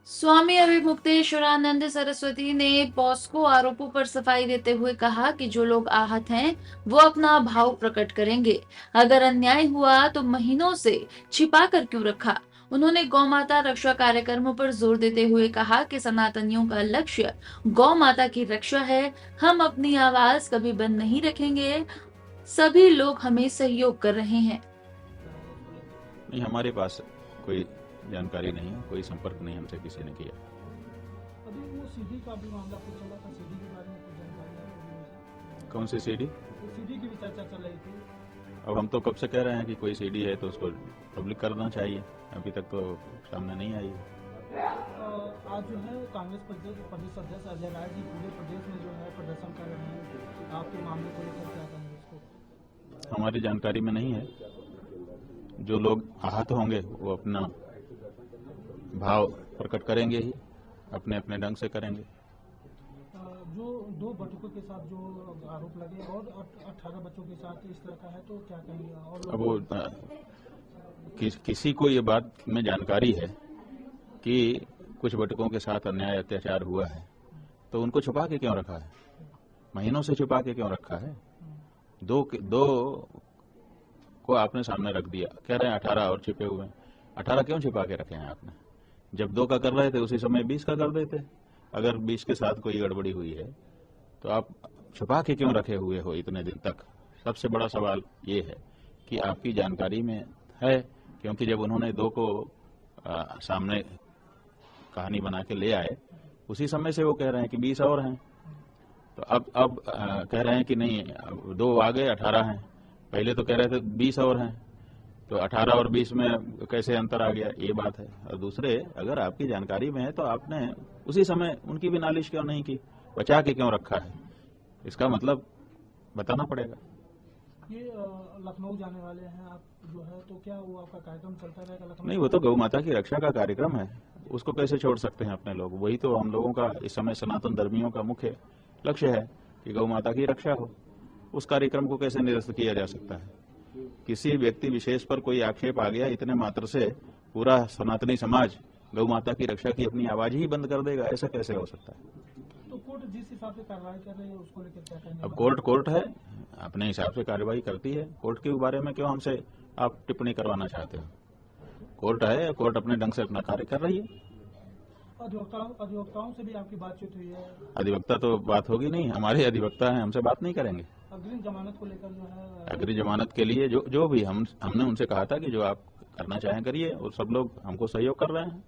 स्वामी अभिमुक्तेश्वरानंद सरस्वती ने पॉस्को आरोपों पर सफाई देते हुए कहा कि जो लोग आहत हैं वो अपना भाव प्रकट करेंगे। अगर अन्याय हुआ तो महीनों से छिपा कर क्यों रखा। उन्होंने गौ माता रक्षा कार्यक्रमों पर जोर देते हुए कहा कि सनातनियों का लक्ष्य गौ माता की रक्षा है। हम अपनी आवाज कभी बंद नहीं रखेंगे। सभी लोग हमें सहयोग कर रहे हैं। नहीं, हमारे पास कोई जानकारी नहीं है, कोई संपर्क नहीं हमसे किसी ने किया। अभी वो सीडी का भी मामला कुछ चला था, सीडी के बारे में कुछ जानकारी है? कौन सी सीडी? सीडी की भी चर्चा चल रही थी। अब हम तो कब से कह रहे हैं कि कोई सीडी है तो उसको पब्लिक करना चाहिए, अभी तक तो सामने नहीं आई। आज जो है कांग्रेस प्रदेश अध्यक्ष अजय राय जी पूरे प्रदेश में जो है प्रदर्शन कर रहे हैं, आपके मामले को लेकर क्या कहेंगे उसको? हमारी जानकारी में नहीं है। जो लोग आहत होंगे वो अपना भाव प्रकट करेंगे ही, अपने अपने ढंग से करेंगे। जो 2 बटुकों के साथ जो आरोप लगे और 18 बच्चों के साथ इस तरह का है, तो क्या कहेंगे? और अब वो किसी को ये बात में जानकारी है कि कुछ बटुकों के साथ अन्याय अत्याचार हुआ है तो उनको छुपा के क्यों रखा है? महीनों से छुपा के क्यों रखा है? दो को आपने सामने रख दिया, कह रहे हैं 18 और छिपे हुए हैं। 18 क्यों छिपा के रखे हैं आपने? जब 2 का कर रहे थे उसी समय 20 का कर देते। अगर 20 के साथ कोई गड़बड़ी हुई है तो आप छुपा के क्यों रखे हुए हो इतने दिन तक? सबसे बड़ा सवाल ये है कि आपकी जानकारी में है, क्योंकि जब उन्होंने 2 को सामने कहानी बना के ले आए उसी समय से वो कह रहे हैं कि 20 और हैं। तो अब कह रहे हैं कि नहीं, अब 2 आ गए, 18 हैं। पहले तो कह रहे थे 20 और हैं, तो 18 और 20 में कैसे अंतर आ गया, ये बात है। और दूसरे, अगर आपकी जानकारी में है तो आपने उसी समय उनकी भी नालिश क्यों नहीं की, बचा के क्यों रखा है? इसका मतलब बताना पड़ेगा। ये लखनऊ जाने वाले हैं आप जो है, तो क्या वो आपका कार्यक्रम चलता रहेगा लखनऊ? नहीं, वो तो गौ माता की रक्षा का कार्यक्रम है, उसको कैसे छोड़ सकते हैं अपने लोग? वही तो हम लोगों का इस समय सनातन धर्मियों का मुख्य लक्ष्य है कि गौ माता की रक्षा हो। उस कार्यक्रम को कैसे निरस्त किया जा सकता है? किसी व्यक्ति विशेष पर कोई आक्षेप आ गया इतने मात्र से पूरा सनातनी समाज गौ माता की रक्षा की अपनी आवाज ही बंद कर देगा, ऐसा कैसे हो सकता है? तो कोर्ट जिस हिसाब से कार्रवाई कर रही है उसको लेकर क्या कहेंगे? अब कोर्ट है, अपने हिसाब से कार्रवाई करती है। कोर्ट के बारे में क्यों हमसे आप टिप्पणी करवाना चाहते हो? कोर्ट है, कोर्ट अपने ढंग से अपना कार्य कर रही है। अधिवक्ताओं से भी आपकी बातचीत हुई है? अधिवक्ता तो बात होगी नहीं, हमारे अधिवक्ता हैं, हमसे बात नहीं करेंगे। अग्रिम जमानत को लेकर जो है? अग्रिम जमानत के लिए जो भी हमने उनसे कहा था कि जो आप करना चाहें करिए, और सब लोग हमको सहयोग कर रहे हैं।